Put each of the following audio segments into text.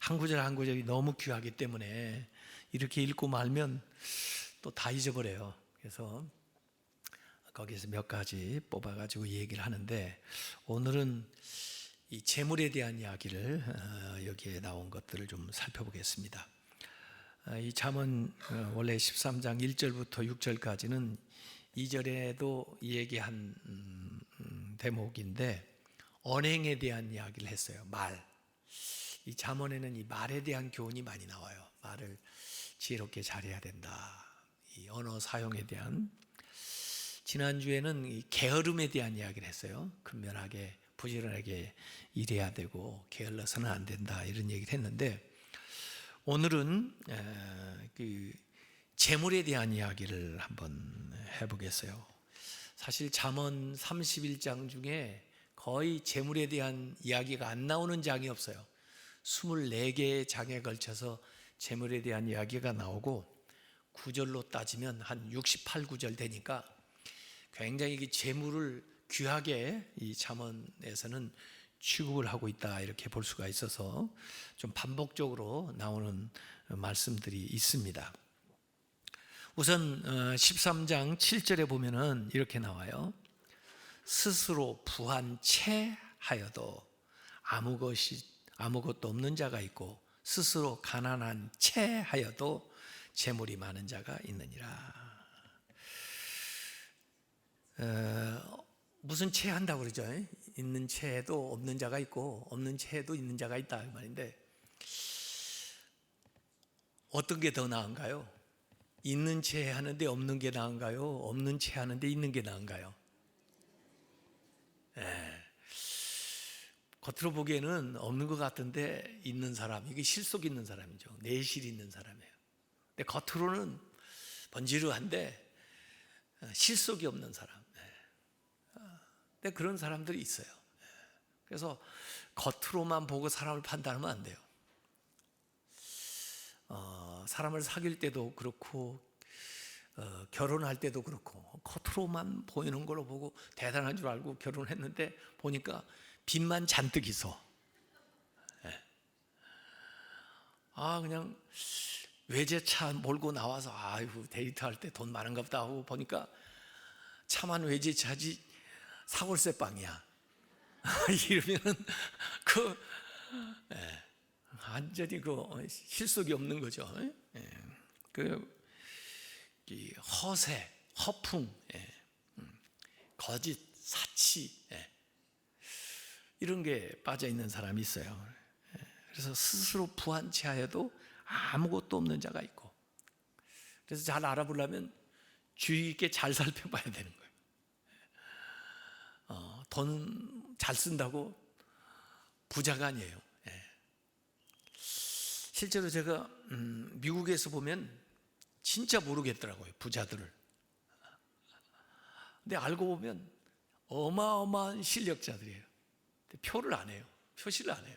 한 구절 한 구절이 너무 귀하기 때문에 이렇게 읽고 말면 또 다 잊어버려요. 그래서 거기서 몇 가지 뽑아가지고 얘기를 하는데, 오늘은 이 재물에 대한 이야기를 여기에 나온 것들을 좀 살펴보겠습니다. 이 잠언 원래 13장 1절부터 6절까지는 2절에도 얘기한 대목인데, 언행에 대한 이야기를 했어요. 말. 이 잠언에는 이 말에 대한 교훈이 많이 나와요. 말을 지혜롭게 잘해야 된다. 이 언어 사용에 대한. 지난주에는 이 게으름에 대한 이야기를 했어요. 근면하게 부지런하게 일해야 되고 게을러서는 안 된다, 이런 얘기를 했는데, 오늘은 그 재물에 대한 이야기를 한번 해보겠어요. 사실 잠언 31장 중에 거의 재물에 대한 이야기가 안 나오는 장이 없어요. 24개의 장에 걸쳐서 재물에 대한 이야기가 나오고, 구절로 따지면 한 68구절 되니까 굉장히 재물을 귀하게 이 잠언에서는 취급을 하고 있다, 이렇게 볼 수가 있어서 좀 반복적으로 나오는 말씀들이 있습니다. 우선 13장 7절에 보면은 이렇게 나와요. 스스로 부한 채 하여도 아무것도 없는 자가 있고, 스스로 가난한 채 하여도 재물이 많은 자가 있느니라. 무슨 채 한다고 그러죠? 있는 채에도 없는 자가 있고, 없는 채에도 있는 자가 있다, 이 말인데, 어떤 게 더 나은가요? 있는 채 하는데 없는 게 나은가요? 없는 채 하는데 있는 게 나은가요? 겉으로 보기에는 없는 것 같은데 있는 사람, 이게 실속 있는 사람이죠. 내실 있는 사람이에요. 근데 겉으로는 번지르한데 실속이 없는 사람. 근데 그런 사람들이 있어요. 그래서 겉으로만 보고 사람을 판단하면 안 돼요. 사람을 사귈 때도 그렇고, 결혼할 때도 그렇고, 겉으로만 보이는 걸로 보고 대단한 줄 알고 결혼을 했는데 보니까 빚만 잔뜩 있어. 그냥 외제차 몰고 나와서 아이고 데이트할 때 돈 많은가 보다 하고 보니까 차만 외제차지 사골세 빵이야. 이러면은 완전히 실속이 없는 거죠. 이 허세, 허풍, 거짓, 사치, 이런 게 빠져 있는 사람이 있어요. 그래서 스스로 부한 채하여도 아무것도 없는 자가 있고, 그래서 잘 알아보려면 주의 있게 잘 살펴봐야 되는 거예요. 돈 잘 쓴다고 부자가 아니에요. 실제로 제가 미국에서 보면 진짜 모르겠더라고요, 부자들을. 근데 알고 보면 어마어마한 실력자들이에요. 표를 안 해요. 표시를 안 해요.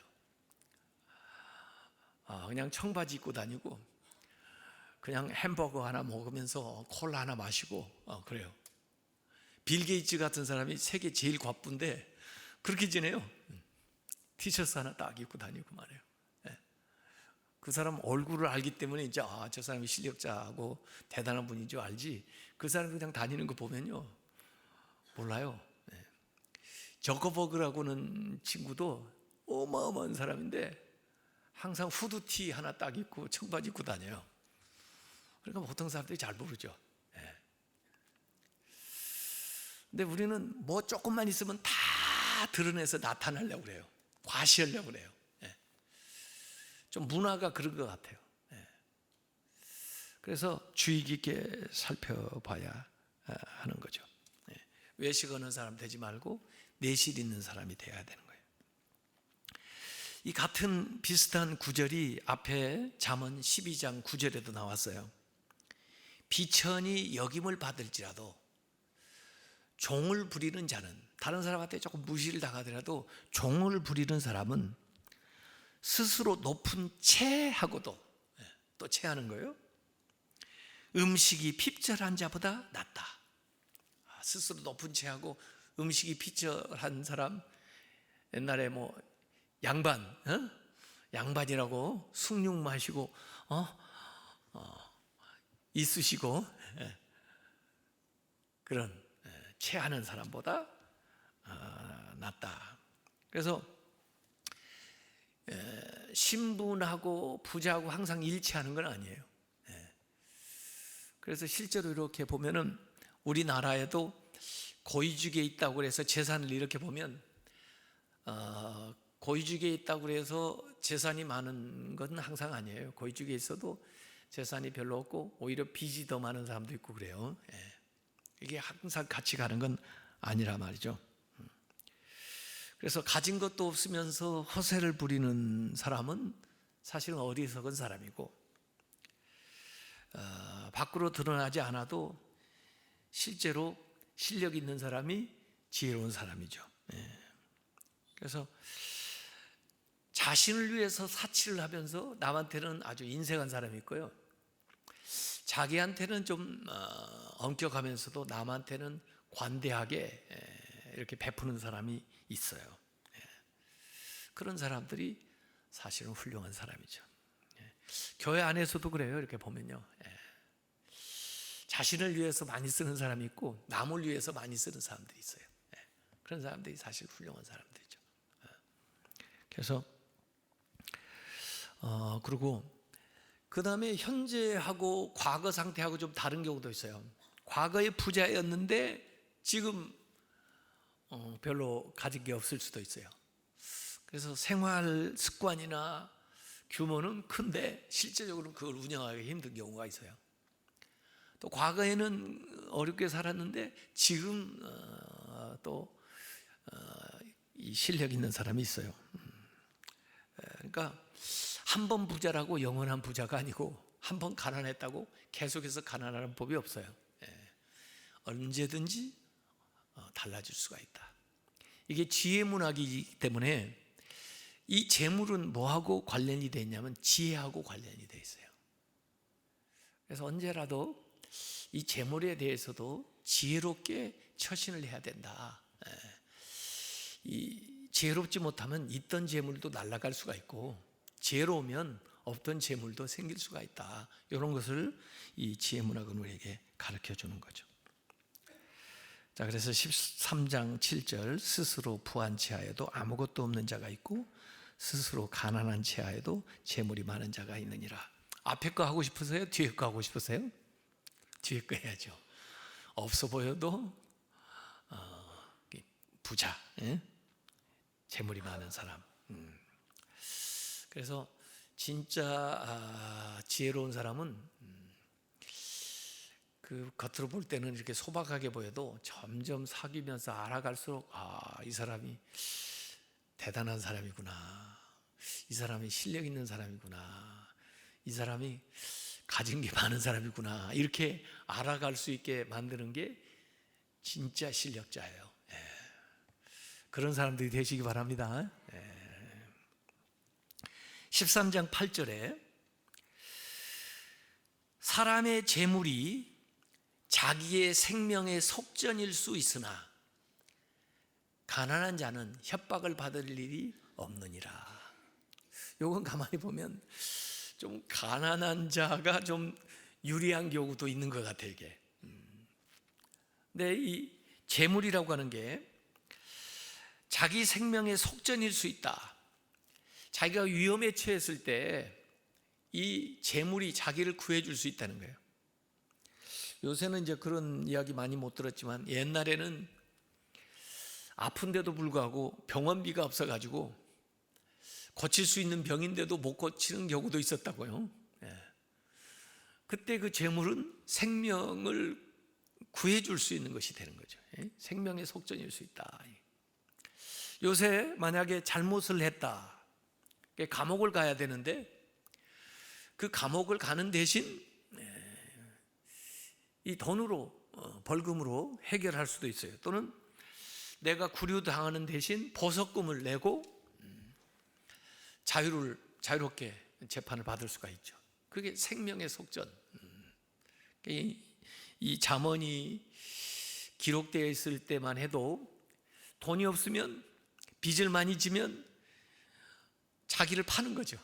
그냥 청바지 입고 다니고, 그냥 햄버거 하나 먹으면서 콜라 하나 마시고, 그래요. 빌 게이츠 같은 사람이 세계 제일 과부인데 그렇게 지내요. 티셔츠 하나 딱 입고 다니고 말이에요. 그 사람 얼굴을 알기 때문에 이제 저 사람이 실력자고 대단한 분인 줄 알지, 그 사람이 그냥 다니는 거 보면요 몰라요. 저커버그라고는 친구도 어마어마한 사람인데 항상 후드티 하나 딱 입고 청바지 입고 다녀요. 그러니까 보통 사람들이 잘 모르죠. 근데 우리는 뭐 조금만 있으면 다 드러내서 나타나려고 그래요. 과시하려고 그래요. 좀 문화가 그런 것 같아요. 그래서 주의 깊게 살펴봐야 하는 거죠. 외식하는 사람 되지 말고 내실 있는 사람이 되어야 되는 거예요. 이 같은 비슷한 구절이 앞에 잠언 12장 9절에도 나왔어요. 비천히 여김을 받을지라도 종을 부리는 자는, 다른 사람한테 조금 무시를 당하더라도 종을 부리는 사람은 스스로 높은 채하고도, 또 채하는 거예요, 음식이 핍절한 자보다 낫다. 스스로 높은 채하고 음식이 핍절한 사람, 옛날에 뭐 양반, 양반이라고 숭늉 마시고 있으시고 그런 체하는 사람보다 낫다. 그래서 신분하고 부자하고 항상 일치하는 건 아니에요. 그래서 실제로 이렇게 보면은 우리나라에도 고위직에 있다고 그래서 재산을 이렇게 보면 고위직에 있다고 그래서 재산이 많은 건 항상 아니에요. 고위직에 있어도 재산이 별로 없고 오히려 빚이 더 많은 사람도 있고 그래요. 이게 항상 같이 가는 건 아니라 말이죠. 그래서 가진 것도 없으면서 허세를 부리는 사람은 사실은 어리석은 사람이고 밖으로 드러나지 않아도 실제로 실력 있는 사람이 지혜로운 사람이죠. 그래서 자신을 위해서 사치를 하면서 남한테는 아주 인색한 사람이 있고요, 자기한테는 좀 엄격하면서도 남한테는 관대하게 이렇게 베푸는 사람이 있어요. 그런 사람들이 사실은 훌륭한 사람이죠. 교회 안에서도 그래요. 이렇게 보면요, 자신을 위해서 많이 쓰는 사람이 있고 남을 위해서 많이 쓰는 사람들이 있어요. 그런 사람들이 사실 훌륭한 사람들이죠. 그래서 그리고 그 다음에 현재하고 과거 상태하고 좀 다른 경우도 있어요. 과거에 부자였는데 지금 별로 가진 게 없을 수도 있어요. 그래서 생활 습관이나 규모는 큰데 실제적으로는 그걸 운영하기 힘든 경우가 있어요. 또 과거에는 어렵게 살았는데 지금 또 이 실력 있는 사람이 있어요. 그러니까 한 번 부자라고 영원한 부자가 아니고 한 번 가난했다고 계속해서 가난하는 법이 없어요. 언제든지 달라질 수가 있다. 이게 지혜 문학이기 때문에 이 재물은 뭐하고 관련이 돼 있냐면 지혜하고 관련이 돼 있어요. 그래서 언제라도 이 재물에 대해서도 지혜롭게 처신을 해야 된다. 이 지혜롭지 못하면 있던 재물도 날아갈 수가 있고 지혜로우면 없던 재물도 생길 수가 있다. 이런 것을 이 지혜 문학은 우리에게 가르쳐 주는 거죠. 자, 그래서 13장 7절 스스로 부한 체하여도 아무것도 없는 자가 있고 스스로 가난한 체하여도 재물이 많은 자가 있느니라. 앞에 거 하고 싶으세요? 뒤에 거 하고 싶으세요? 뒤에 거 해야죠. 없어 보여도 부자, 재물이 많은 사람. 그래서 진짜 지혜로운 사람은 그 겉으로 볼 때는 이렇게 소박하게 보여도 점점 사귀면서 알아갈수록 이 사람이 대단한 사람이구나, 이 사람이 실력 있는 사람이구나, 이 사람이 가진 게 많은 사람이구나, 이렇게 알아갈 수 있게 만드는 게 진짜 실력자예요. 그런 사람들이 되시기 바랍니다. 13장 8절에 사람의 재물이 자기의 생명의 속전일 수 있으나 가난한 자는 협박을 받을 일이 없느니라. 요건 가만히 보면 좀 가난한 자가 좀 유리한 경우도 있는 것 같아요, 이게. 근데 이 재물이라고 하는 게 자기 생명의 속전일 수 있다. 자기가 위험에 처했을 때 이 재물이 자기를 구해줄 수 있다는 거예요. 요새는 이제 그런 이야기 많이 못 들었지만 옛날에는 아픈데도 불구하고 병원비가 없어가지고 고칠 수 있는 병인데도 못 고치는 경우도 있었다고요. 그때 그 재물은 생명을 구해줄 수 있는 것이 되는 거죠. 생명의 속전일 수 있다. 요새 만약에 잘못을 했다, 감옥을 가야 되는데 그 감옥을 가는 대신 이 돈으로 벌금으로 해결할 수도 있어요. 또는 내가 구류당하는 대신 보석금을 내고 자유롭게 재판을 받을 수가 있죠. 그게 생명의 속전. 이 잠언이 기록되어 있을 때만 해도 돈이 없으면 빚을 많이 지면 자기를 파는 거죠.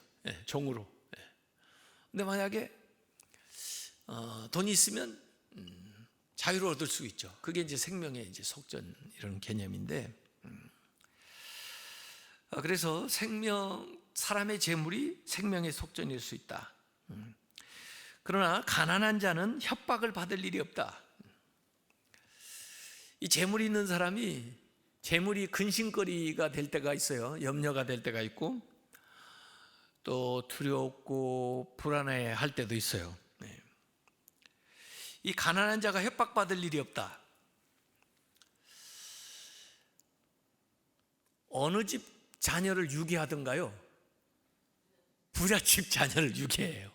종으로. 근데 만약에 돈이 있으면 자유를 얻을 수 있죠. 그게 이제 생명의 이제 속전 이런 개념인데, 그래서 사람의 재물이 생명의 속전일 수 있다. 그러나 가난한 자는 협박을 받을 일이 없다. 이 재물이 있는 사람이 재물이 근심거리가 될 때가 있어요. 염려가 될 때가 있고 또 두렵고 불안해 할 때도 있어요. 이 가난한 자가 협박받을 일이 없다. 어느 집 자녀를 유기하던가요? 부잣집 자녀를 유기해요.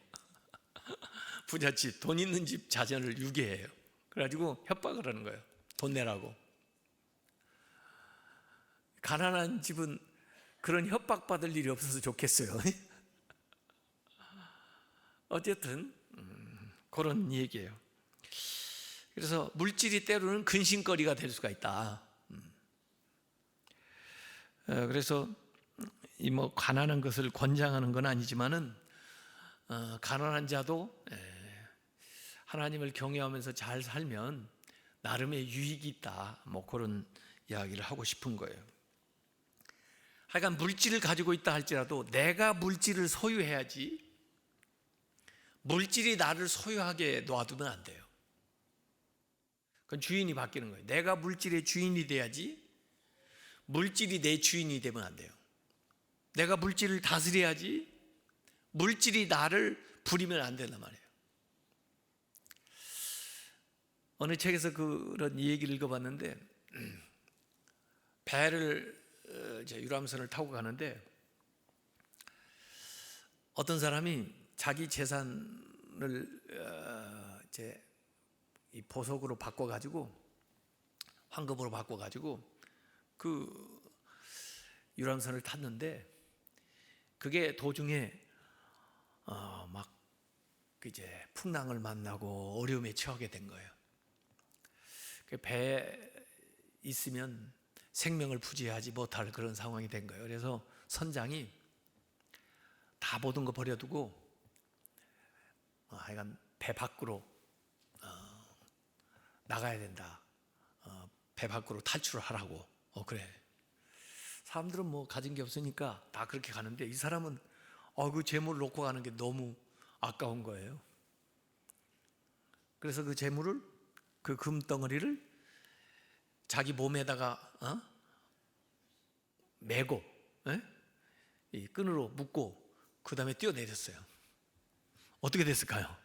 부잣집, 돈 있는 집 자녀를 유기해요. 그래가지고 협박을 하는 거예요. 돈 내라고. 가난한 집은 그런 협박받을 일이 없어서 좋겠어요. 어쨌든 그런 얘기예요. 그래서 물질이 때로는 근심거리가 될 수가 있다. 그래서 이 가난한 것을 권장하는 건 아니지만은 가난한 자도 하나님을 경외하면서 잘 살면 나름의 유익이 있다. 그런 이야기를 하고 싶은 거예요. 하여간 물질을 가지고 있다 할지라도 내가 물질을 소유해야지 물질이 나를 소유하게 놔두면 안 돼요. 그건 주인이 바뀌는 거예요. 내가 물질의 주인이 돼야지 물질이 내 주인이 되면 안 돼요. 내가 물질을 다스려야지 물질이 나를 부리면 안 된단 말이에요. 어느 책에서 그런 얘기를 읽어봤는데 배를 유람선을 타고 가는데 어떤 사람이 자기 재산을 이 보석으로 바꿔가지고 황금으로 바꿔가지고 그 유람선을 탔는데 그게 도중에 막 이제 풍랑을 만나고 어려움에 처하게 된 거예요. 배에 있으면 생명을 부지하지 못할 그런 상황이 된 거예요. 그래서 선장이 다 모든 거 버려두고 하여간 배 밖으로 나가야 된다. 배 밖으로 탈출을 하라고. 그래. 사람들은 가진 게 없으니까 다 그렇게 가는데 이 사람은 그 재물을 놓고 가는 게 너무 아까운 거예요. 그래서 그 재물을 그 금덩어리를 자기 몸에다가 메고 이 끈으로 묶고 그 다음에 뛰어내렸어요. 어떻게 됐을까요?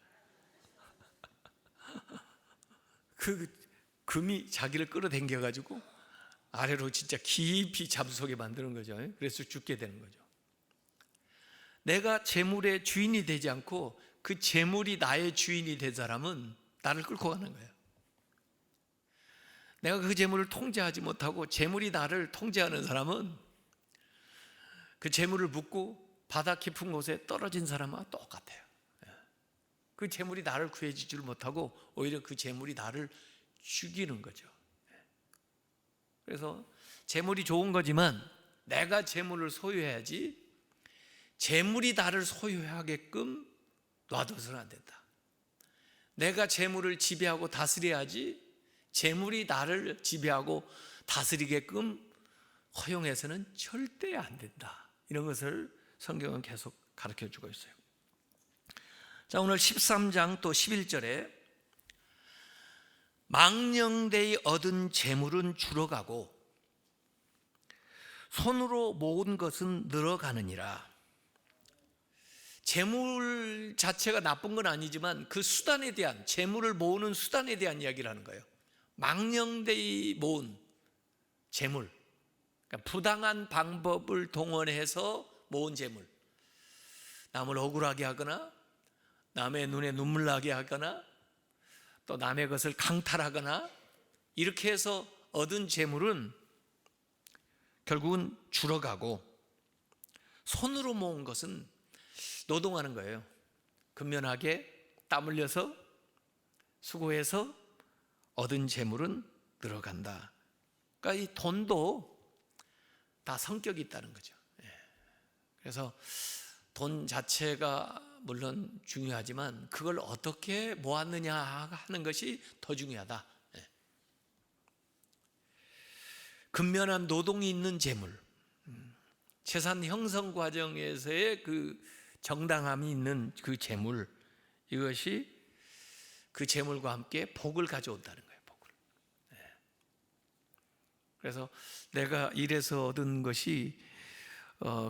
그 금이 자기를 끌어당겨가지고 아래로 진짜 깊이 잠수하게 만드는 거죠. 그래서 죽게 되는 거죠. 내가 재물의 주인이 되지 않고 그 재물이 나의 주인이 된 사람은 나를 끌고 가는 거예요. 내가 그 재물을 통제하지 못하고 재물이 나를 통제하는 사람은 그 재물을 묻고 바다 깊은 곳에 떨어진 사람과 똑같아요. 그 재물이 나를 구해주지를 못하고 오히려 그 재물이 나를 죽이는 거죠. 그래서 재물이 좋은 거지만 내가 재물을 소유해야지 재물이 나를 소유하게끔 놔둬서는 안 된다. 내가 재물을 지배하고 다스려야지 재물이 나를 지배하고 다스리게끔 허용해서는 절대 안 된다. 이런 것을 성경은 계속 가르쳐주고 있어요. 자, 오늘 13장 또 11절에 망령되이 얻은 재물은 줄어가고 손으로 모은 것은 늘어가느니라. 재물 자체가 나쁜 건 아니지만 그 수단에 대한, 재물을 모으는 수단에 대한 이야기를 하는 거예요. 망령되이 모은 재물, 그러니까 부당한 방법을 동원해서 모은 재물, 남을 억울하게 하거나 남의 눈에 눈물 나게 하거나 또 남의 것을 강탈하거나 이렇게 해서 얻은 재물은 결국은 줄어가고, 손으로 모은 것은 노동하는 거예요. 근면하게 땀 흘려서 수고해서 얻은 재물은 늘어간다. 그러니까 이 돈도 다 성격이 있다는 거죠. 그래서 돈 자체가 물론 중요하지만 그걸 어떻게 모았느냐 하는 것이 더 중요하다. 근면한 노동이 있는 재물, 재산 형성 과정에서의 그 정당함이 있는 그 재물, 이것이 그 재물과 함께 복을 가져온다는 거예요. 복을. 그래서 내가 일해서 얻은 것이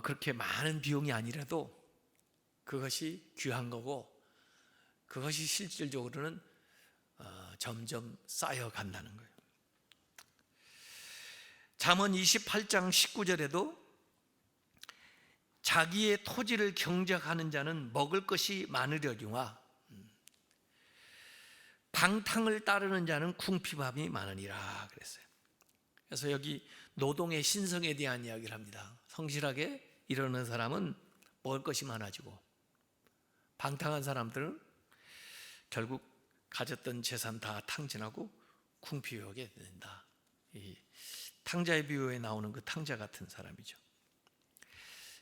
그렇게 많은 비용이 아니라도 그것이 귀한 거고, 그것이 실질적으로는 점점 쌓여간다는 거예요. 잠언 28장 19절에도 자기의 토지를 경작하는 자는 먹을 것이 많으려니와 방탕을 따르는 자는 궁핍함이 많으니라 그랬어요. 그래서 여기 노동의 신성에 대한 이야기를 합니다. 성실하게 일하는 사람은 먹을 것이 많아지고, 방탕한 사람들은 결국 가졌던 재산 다 탕진하고 궁핍하게 된다. 이 탕자의 비유에 나오는 그 탕자 같은 사람이죠.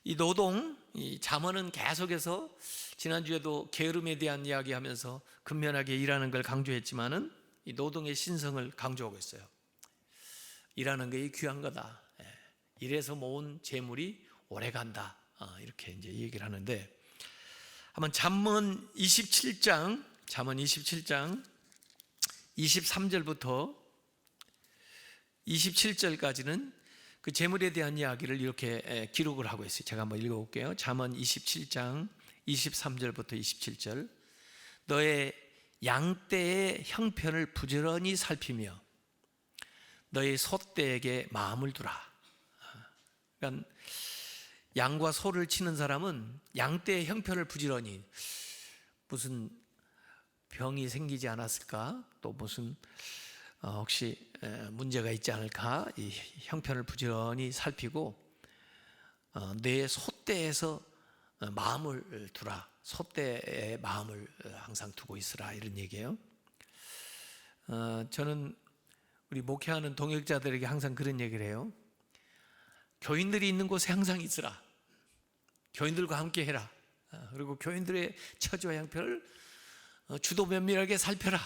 이 노동, 이 잠언은 계속해서 지난주에도 게으름에 대한 이야기하면서 근면하게 일하는 걸 강조했지만은 이 노동의 신성을 강조하고 있어요. 일하는 게 귀한 거다. 일해서 모은 재물이 오래 간다. 이렇게 이제 얘기를 하는데, 한번 잠언 27장 23절부터 27절까지는 그 재물에 대한 이야기를 이렇게 기록을 하고 있어요. 제가 한번 읽어볼게요. 잠언 27장 23절부터 27절. 너의 양떼의 형편을 부지런히 살피며 너의 소떼에게 마음을 두라. 그러니까 양과 소를 치는 사람은 양떼의 형편을 부지런히, 무슨 병이 생기지 않았을까, 또 무슨 혹시 문제가 있지 않을까, 이 형편을 부지런히 살피고 내 소떼에서 마음을 두라. 소떼의 마음을 항상 두고 있으라, 이런 얘기예요. 저는 우리 목회하는 동역자들에게 항상 그런 얘기를 해요. 교인들이 있는 곳에 항상 있으라. 교인들과 함께 해라. 그리고 교인들의 처지와 형편을 주도 면밀하게 살펴라.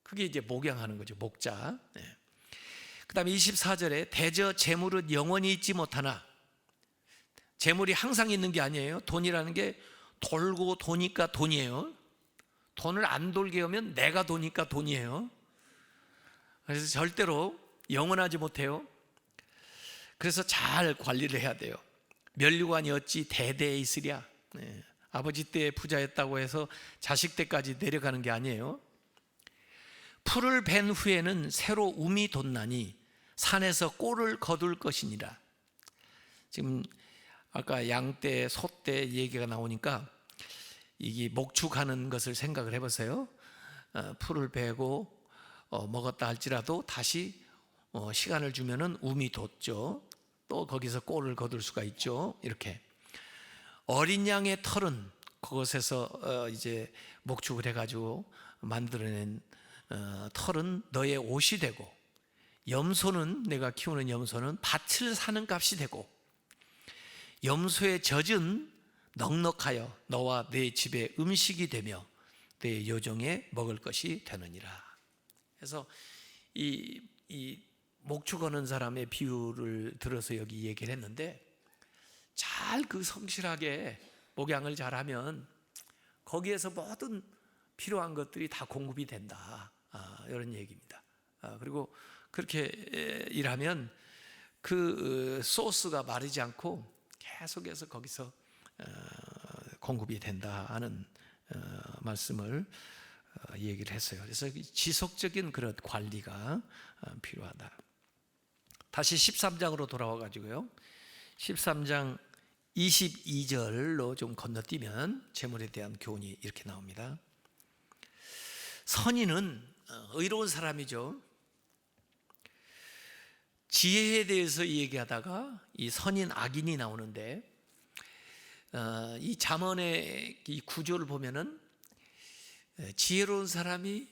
그게 이제 목양하는 거죠. 목자. 그 다음에 24절에 대저 재물은 영원히 있지 못하나, 재물이 항상 있는 게 아니에요. 돈이라는 게 돌고 도니까 돈이에요. 돈을 안 돌게 하면 내가 도니까 돈이에요. 그래서 절대로 영원하지 못해요. 그래서 잘 관리를 해야 돼요. 면류관이 어찌 대대에 있으랴. 아버지 때 부자였다고 해서 자식 때까지 내려가는 게 아니에요. 풀을 벤 후에는 새로 움이 돋나니 산에서 꼴을 거둘 것이니라. 지금 아까 양떼, 소떼 얘기가 나오니까 이게 목축하는 것을 생각을 해보세요. 풀을 베고 먹었다 할지라도 다시 시간을 주면은 움이 돋죠. 또 거기서 꼴을 거둘 수가 있죠. 이렇게 어린 양의 털은 그것에서 이제 목축을 해가지고 만들어낸 털은 너의 옷이 되고, 염소는, 내가 키우는 염소는 밭을 사는 값이 되고, 염소의 젖은 넉넉하여 너와 내 집의 음식이 되며 내 요정에 먹을 것이 되느니라. 그래서 이 목축하는 사람의 비유를 들어서 여기 얘기를 했는데, 잘 그 성실하게 목양을 잘하면 거기에서 모든 필요한 것들이 다 공급이 된다. 이런 얘기입니다. 그리고 그렇게 일하면 그 소스가 마르지 않고 계속해서 거기서 공급이 된다 하는 말씀을 얘기를 했어요. 그래서 지속적인 그런 관리가 필요하다. 다시 13장으로 돌아와 가지고요. 13장 22절로 좀 건너뛰면 재물에 대한 교훈이 이렇게 나옵니다. 선인은 의로운 사람이죠. 지혜에 대해서 얘기하다가 이 선인 악인이 나오는데, 이 잠언의 이 구조를 보면은 지혜로운 사람이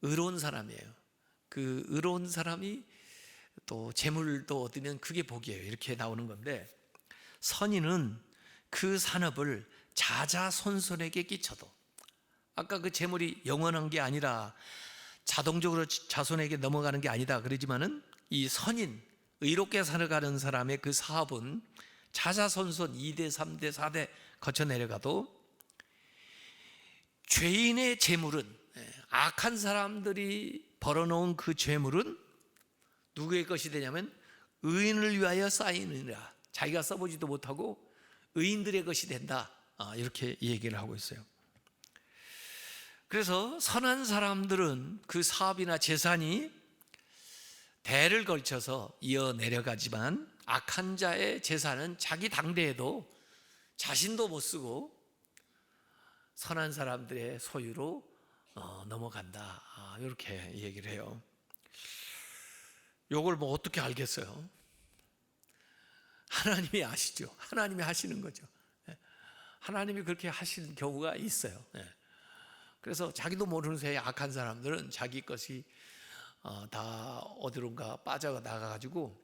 의로운 사람이에요. 그 의로운 사람이 또 재물도 얻으면 그게 복이에요. 이렇게 나오는 건데, 선인은 그 산업을 자자손손에게 끼쳐도, 아까 그 재물이 영원한 게 아니라 자동적으로 자손에게 넘어가는 게 아니다 그러지만은, 이 선인, 의롭게 살아가는 사람의 그 사업은 자자손손 2대 3대 4대 거쳐 내려가도, 죄인의 재물은, 악한 사람들이 벌어놓은 그 재물은 누구의 것이 되냐면 의인을 위하여 쌓이느니라. 자기가 써보지도 못하고 의인들의 것이 된다, 이렇게 얘기를 하고 있어요. 그래서 선한 사람들은 그 사업이나 재산이 대를 걸쳐서 이어 내려가지만, 악한 자의 재산은 자기 당대에도 자신도 못 쓰고 선한 사람들의 소유로 넘어간다, 이렇게 얘기를 해요. 이걸 뭐 어떻게 알겠어요? 하나님이 아시죠. 하나님이 하시는 거죠. 하나님이 그렇게 하시는 경우가 있어요. 그래서 자기도 모르는 새에 악한 사람들은 자기 것이 다 어디론가 빠져나가가지고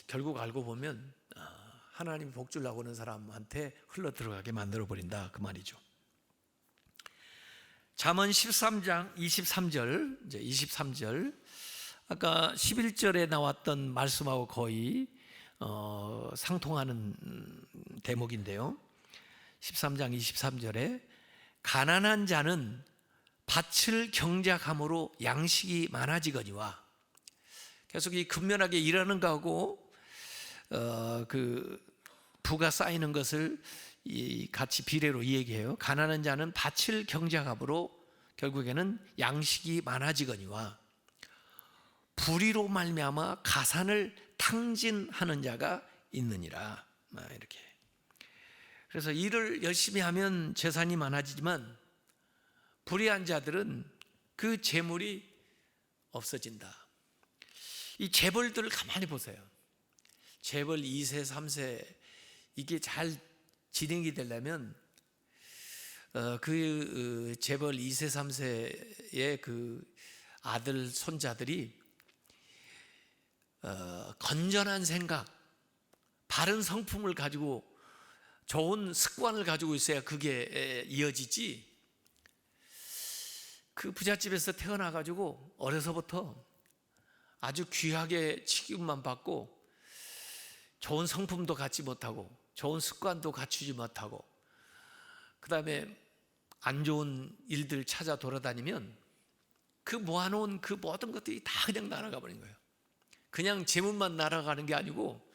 결국 알고 보면 하나님이 복 주려고 하는 사람한테 흘러 들어가게 만들어 버린다, 그 말이죠. 잠언 13장 23절, 이제 23절, 아까 11절에 나왔던 말씀하고 거의 상통하는 대목인데요. 13장 23절에 가난한 자는 밭을 경작함으로 양식이 많아지거니와, 계속 이 근면하게 일하는 거하고 그 부가 쌓이는 것을 같이 비례로 얘기해요. 가난한 자는 밭을 경작함으로 결국에는 양식이 많아지거니와 불의로 말미암아 가산을 탕진하는 자가 있느니라, 이렇게. 그래서 일을 열심히 하면 재산이 많아지지만 불의한 자들은 그 재물이 없어진다. 이 재벌들을 가만히 보세요. 재벌 2세 3세 이게 잘 진행이 되려면 그 재벌 2세 3세의 그 아들 손자들이 건전한 생각, 바른 성품을 가지고 좋은 습관을 가지고 있어야 그게 이어지지. 그 부잣집에서 태어나가지고 어려서부터 아주 귀하게 취급만 받고 좋은 성품도 갖지 못하고 좋은 습관도 갖추지 못하고 그 다음에 안 좋은 일들 찾아 돌아다니면 그 모아놓은 그 모든 것들이 다 그냥 날아가 버린 거예요. 그냥 재물만 날아가는 게 아니고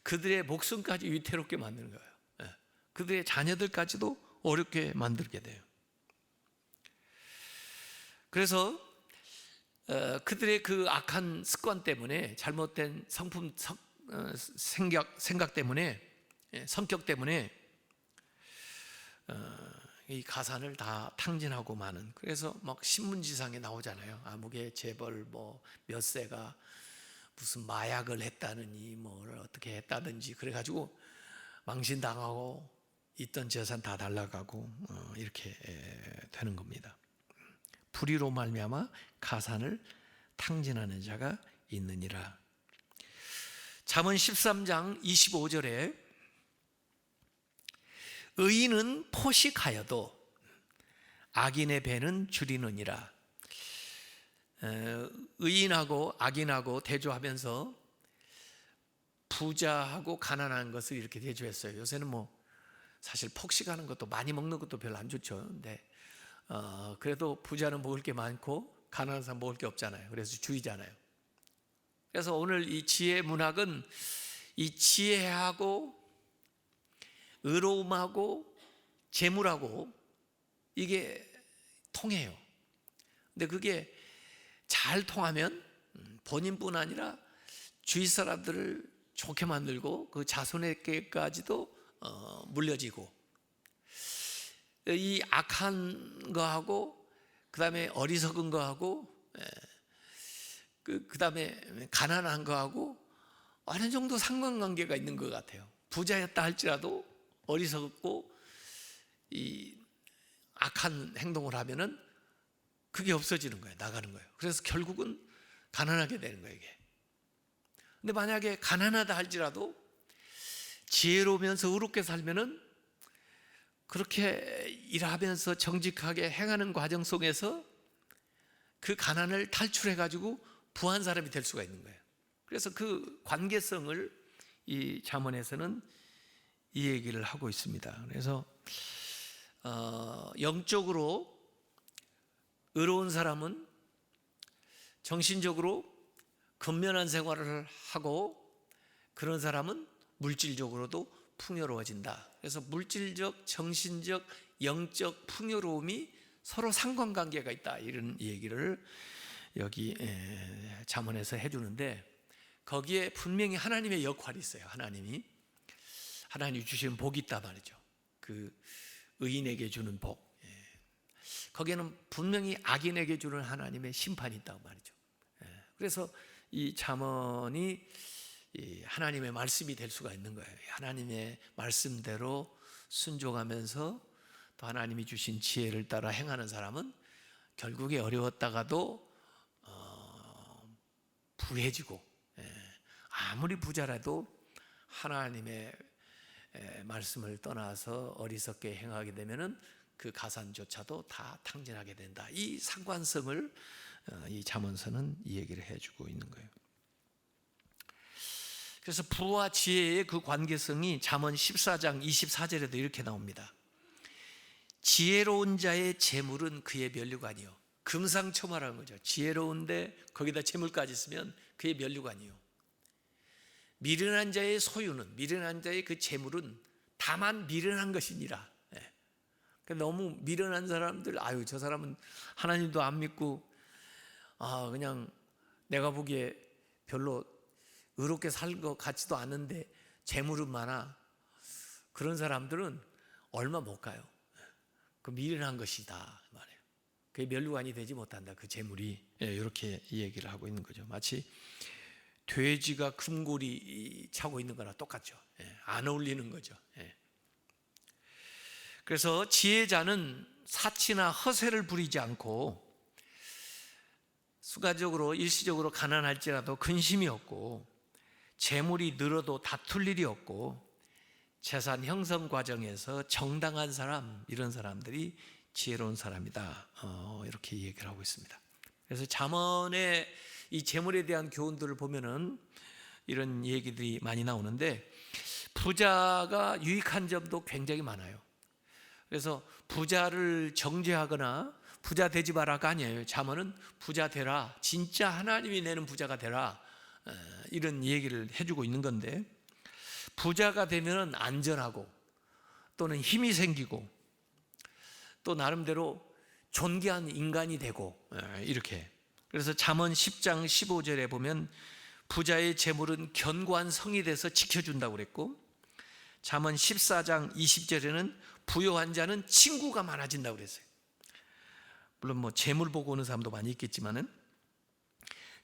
그들의 목숨까지 위태롭게 만드는 거예요. 그들의 자녀들까지도 어렵게 만들게 돼요. 그래서 그들의 그 악한 습관 때문에, 잘못된 성품, 생각 때문에, 성격 때문에 이 가산을 다 탕진하고 마는. 그래서 막 신문지상에 나오잖아요. 아무개 재벌 뭐 몇 세가 무슨 마약을 했다느니 뭘 어떻게 했다든지 그래가지고 망신당하고 있던 재산 다 날라가고 이렇게 되는 겁니다. 불의로 말미암아 가산을 탕진하는 자가 있느니라. 잠언 13장 25절에 의인은 포식하여도 악인의 배는 줄이느니라. 의인하고 악인하고 대조하면서 부자하고 가난한 것을 이렇게 대조했어요. 요새는 뭐 사실 폭식하는 것도, 많이 먹는 것도 별로 안 좋죠. 근데 그래도 부자는 먹을 게 많고 가난한 사람 먹을 게 없잖아요. 그래서 주의잖아요. 그래서 오늘 이 지혜 문학은 이 지혜하고 의로움하고 재물하고 이게 통해요. 근데 그게 잘 통하면 본인뿐 아니라 주위 사람들을 좋게 만들고 그 자손에게까지도 물려지고, 이 악한 거하고 그 다음에 어리석은 거하고 그 다음에 가난한 거하고 어느 정도 상관관계가 있는 것 같아요. 부자였다 할지라도 어리석고 이 악한 행동을 하면은 그게 없어지는 거예요. 나가는 거예요. 그래서 결국은 가난하게 되는 거예요, 이게. 근데 만약에 가난하다 할지라도 지혜로우면서 의롭게 살면은 그렇게 일하면서 정직하게 행하는 과정 속에서 그 가난을 탈출해 가지고 부한 사람이 될 수가 있는 거예요. 그래서 그 관계성을 이 잠언에서는 이 얘기를 하고 있습니다. 그래서 영적으로 의로운 사람은 정신적으로 근면한 생활을 하고, 그런 사람은 물질적으로도 풍요로워진다. 그래서 물질적, 정신적, 영적 풍요로움이 서로 상관관계가 있다, 이런 얘기를 여기 잠언에서 해주는데, 거기에 분명히 하나님의 역할이 있어요. 하나님이 주시는 복이 있다 말이죠. 그 의인에게 주는 복. 거기에는 분명히 악인에게 주는 하나님의 심판이 있다고 말이죠. 그래서 이 잠언이 하나님의 말씀이 될 수가 있는 거예요. 하나님의 말씀대로 순종하면서 또 하나님이 주신 지혜를 따라 행하는 사람은 결국에 어려웠다가도 부해지고, 아무리 부자라도 하나님의 말씀을 떠나서 어리석게 행하게 되면은 그 가산조차도 다 탕진하게 된다. 이 상관성을 이 잠언서는 이 얘기를 해주고 있는 거예요. 그래서 부와 지혜의 그 관계성이 잠언 14장 24절에도 이렇게 나옵니다. 지혜로운 자의 재물은 그의 면류관이요. 금상첨화라는 거죠. 지혜로운데 거기다 재물까지 있으면 그의 면류관이요. 미련한 자의 소유는, 미련한 자의 그 재물은 다만 미련한 것이니라. 너무 미련한 사람들, 아유 저 사람은 하나님도 안 믿고 그냥 내가 보기에 별로 의롭게 살 것 같지도 않은데 재물은 많아. 그런 사람들은 얼마 못 가요. 그 미련한 것이다 말이에요. 그게 면류관이 되지 못한다, 그 재물이. 이렇게 얘기를 하고 있는 거죠. 마치 돼지가 금고리 차고 있는 거나 똑같죠. 안 어울리는 거죠. 그래서 지혜자는 사치나 허세를 부리지 않고, 수가적으로 일시적으로 가난할지라도 근심이 없고, 재물이 늘어도 다툴 일이 없고, 재산 형성 과정에서 정당한 사람, 이런 사람들이 지혜로운 사람이다, 이렇게 얘기를 하고 있습니다. 그래서 잠언의 이 재물에 대한 교훈들을 보면은 이런 얘기들이 많이 나오는데, 부자가 유익한 점도 굉장히 많아요. 그래서 부자를 정죄하거나 부자 되지 마라가 아니에요. 잠언은 부자 되라, 진짜 하나님이 내는 부자가 되라, 이런 얘기를 해주고 있는 건데, 부자가 되면 안전하고 또는 힘이 생기고 또 나름대로 존귀한 인간이 되고, 이렇게. 그래서 잠언 10장 15절에 보면 부자의 재물은 견고한 성이 돼서 지켜준다고 그랬고, 잠언 14장 20절에는 부유한 자는 친구가 많아진다고 그랬어요. 물론 뭐 재물 보고 오는 사람도 많이 있겠지만은,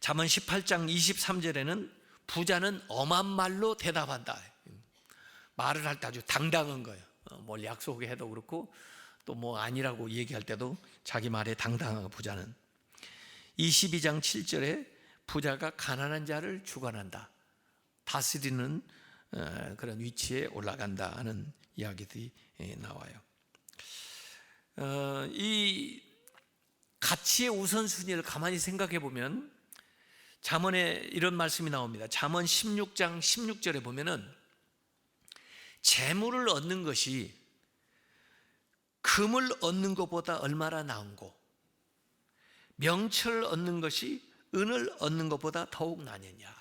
잠언 18장 23절에는 부자는 엄한 말로 대답한다. 말을 할 때 아주 당당한 거예요. 뭘 약속해도 그렇고 또 뭐 아니라고 얘기할 때도 자기 말에 당당하고, 부자는. 22장 7절에 부자가 가난한 자를 주관한다, 다스리는 그런 위치에 올라간다 하는 이야기들이 나와요. 이 가치의 우선순위를 가만히 생각해 보면 잠언에 이런 말씀이 나옵니다. 잠언 16장 16절에 보면은 재물을 얻는 것이 금을 얻는 것보다 얼마나 나은고, 명철을 얻는 것이 은을 얻는 것보다 더욱 나느냐.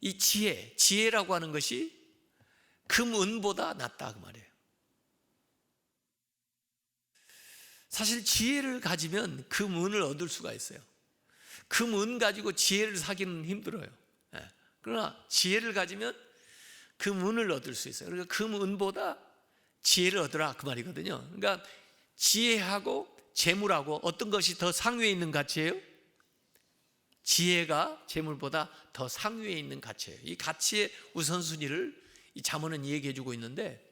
이 지혜라고 하는 것이 금, 은보다 낫다, 그 말이에요. 사실 지혜를 가지면 금, 은을 얻을 수가 있어요. 금, 은 가지고 지혜를 사기는 힘들어요. 그러나 지혜를 가지면 금, 은을 얻을 수 있어요. 그러니까 금, 은보다 지혜를 얻으라, 그 말이거든요. 그러니까 지혜하고 재물하고 어떤 것이 더 상위에 있는 가치예요? 지혜가 재물보다 더 상위에 있는 가치예요. 이 가치의 우선순위를 이 잠언은 얘기해 주고 있는데,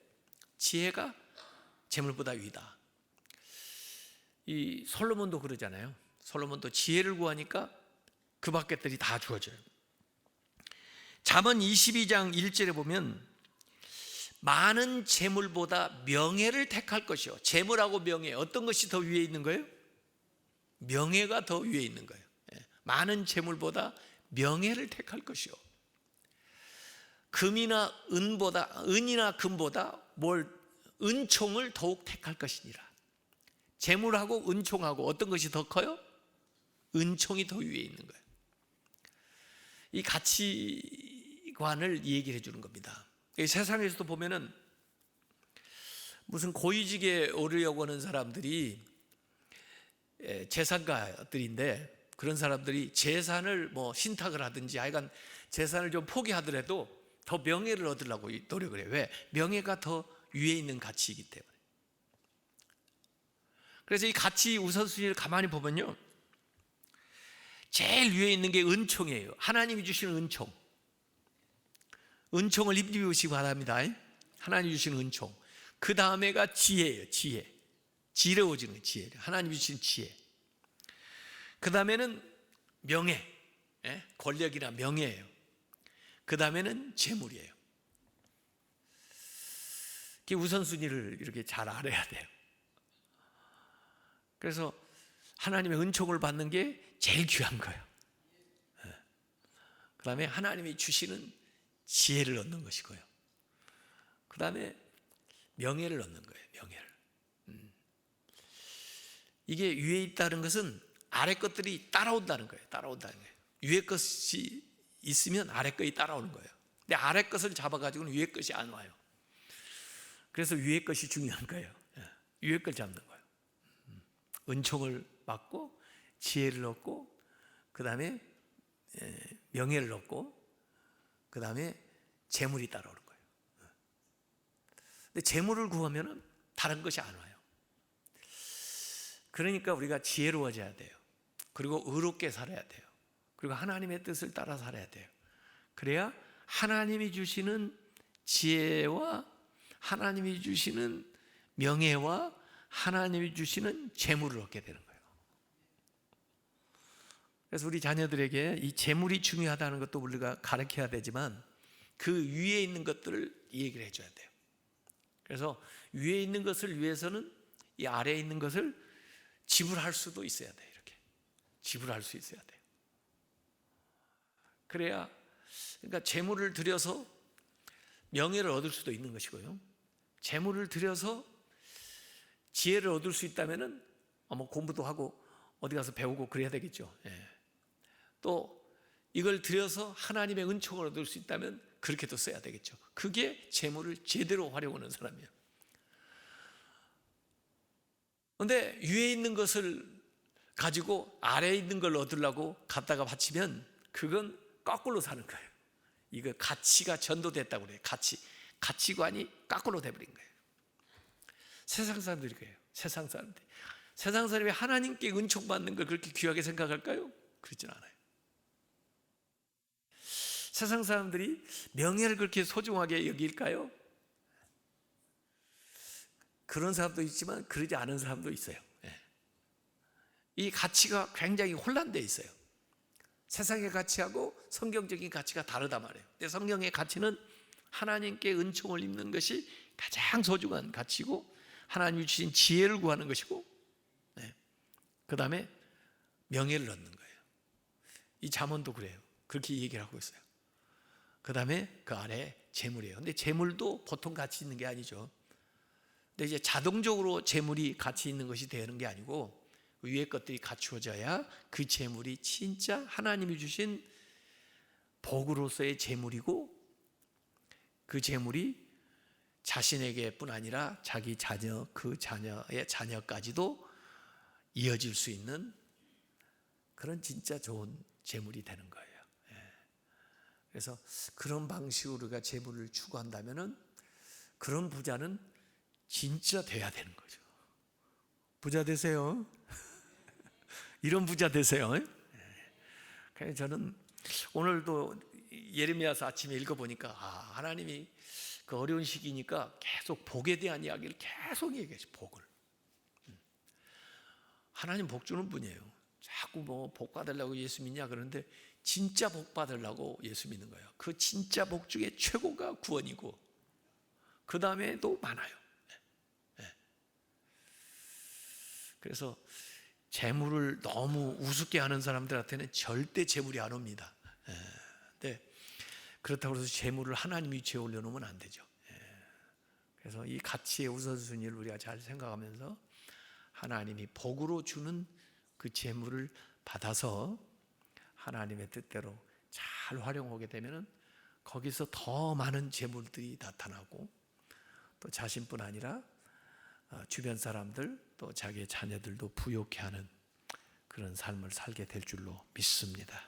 지혜가 재물보다 위다. 이 솔로몬도 그러잖아요. 솔로몬도 지혜를 구하니까 그 밖의 것들이 다 주어져요. 잠언 22장 1절에 보면 많은 재물보다 명예를 택할 것이요. 재물하고 명예, 어떤 것이 더 위에 있는 거예요? 명예가 더 위에 있는 거예요. 많은 재물보다 명예를 택할 것이요. 은이나 금보다 은총을 더욱 택할 것이니라. 재물하고 은총하고 어떤 것이 더 커요? 은총이 더 위에 있는 거예요. 이 가치관을 얘기를 해주는 겁니다. 세상에서도 보면은 무슨 고위직에 오르려고 하는 사람들이 재산가들인데, 그런 사람들이 재산을 신탁을 하든지 하여간 재산을 좀 포기하더라도 더 명예를 얻으려고 노력을 해요. 왜? 명예가 더 위에 있는 가치이기 때문에. 그래서 이 가치 우선순위를 가만히 보면요, 제일 위에 있는 게 은총이에요. 하나님이 주시는 은총. 은총을 입으시기 바랍니다. 하나님이 주시는 은총. 그 다음에가 지혜예요. 지혜로워지는 거예요. 지혜. 하나님이 주시는 지혜. 그 다음에는 명예, 권력이나 명예예요. 그 다음에는 재물이에요. 이게 우선순위를 이렇게 잘 알아야 돼요. 그래서 하나님의 은총을 받는 게 제일 귀한 거예요. 그 다음에 하나님이 주시는 지혜를 얻는 것이고요. 그 다음에 명예를 얻는 거예요. 명예를. 이게 위에 있다는 것은 아래 것들이 따라온다는 거예요. 위에 것이 있으면 아래 것이 따라오는 거예요. 근데 아래 것을 잡아가지고는 위에 것이 안 와요. 그래서 위에 것이 중요한 거예요. 위에 걸 잡는 거예요. 은총을 받고 지혜를 얻고, 그 다음에 명예를 얻고, 그 다음에 재물이 따라오는 거예요. 근데 재물을 구하면 다른 것이 안 와요. 그러니까 우리가 지혜로워져야 돼요. 그리고 의롭게 살아야 돼요. 그리고 하나님의 뜻을 따라 살아야 돼요. 그래야 하나님이 주시는 지혜와 하나님이 주시는 명예와 하나님이 주시는 재물을 얻게 되는 거예요. 그래서 우리 자녀들에게 이 재물이 중요하다는 것도 우리가 가르쳐야 되지만, 그 위에 있는 것들을 얘기를 해줘야 돼요. 그래서 위에 있는 것을 위해서는 이 아래에 있는 것을 지불할 수도 있어야 돼요. 이렇게 지불할 수 있어야 돼요. 그래야, 그러니까 재물을 들여서 명예를 얻을 수도 있는 것이고요, 재물을 들여서 지혜를 얻을 수 있다면은 공부도 하고 어디 가서 배우고 그래야 되겠죠. 또 이걸 들여서 하나님의 은총을 얻을 수 있다면 그렇게도 써야 되겠죠. 그게 재물을 제대로 활용하는 사람이에요. 그런데 위에 있는 것을 가지고 아래에 있는 걸 얻으려고 갖다가 바치면 그건 거꾸로 사는 거예요. 이거 가치가 전도됐다고 그래요. 가치관이 거꾸로 돼버린 거예요. 세상 사람들이 그래요. 세상 사람이 하나님께 은총받는 걸 그렇게 귀하게 생각할까요? 그렇진 않아요. 세상 사람들이 명예를 그렇게 소중하게 여길까요? 그런 사람도 있지만 그러지 않은 사람도 있어요. 이 가치가 굉장히 혼란되어 있어요. 세상의 가치하고 성경적인 가치가 다르단 말이에요. 근데 성경의 가치는 하나님께 은총을 입는 것이 가장 소중한 가치고, 하나님이 주신 지혜를 구하는 것이고, 그 다음에 명예를 얻는 거예요. 이 잠언도 그래요. 그렇게 얘기를 하고 있어요. 그 다음에 그 아래 재물이에요. 근데 재물도 보통 가치 있는 게 아니죠. 근데 이제 자동적으로 재물이 가치 있는 것이 되는 게 아니고, 위에 것들이 갖추어져야 그 재물이 진짜 하나님이 주신 복으로서의 재물이고, 그 재물이 자신에게뿐 아니라 자기 자녀, 그 자녀의 자녀까지도 이어질 수 있는 그런 진짜 좋은 재물이 되는 거예요. 그래서 그런 방식으로 우리가 재물을 추구한다면은 그런 부자는 진짜 돼야 되는 거죠. 부자 되세요. 이런 부자 되세요. 그래서 저는 오늘도 예레미야서 아침에 읽어보니까 하나님이 그 어려운 시기니까 계속 복에 대한 이야기를 계속 얘기하죠. 복을. 하나님 복 주는 분이에요. 자꾸 복 받으려고 예수 믿냐 그러는데 진짜 복 받으려고 예수 믿는 거예요. 그 진짜 복 중에 최고가 구원이고, 그 다음에도 많아요. 그래서 재물을 너무 우습게 하는 사람들한테는 절대 재물이 안 옵니다. 근데 그렇다고 해서 재물을 하나님 위치에 올려놓으면 안 되죠. 그래서 이 가치의 우선순위를 우리가 잘 생각하면서 하나님이 복으로 주는 그 재물을 받아서 하나님의 뜻대로 잘 활용하게 되면 거기서 더 많은 재물들이 나타나고 또 자신뿐 아니라 주변 사람들 또 자기의 자녀들도 부욕해 하는 그런 삶을 살게 될 줄로 믿습니다.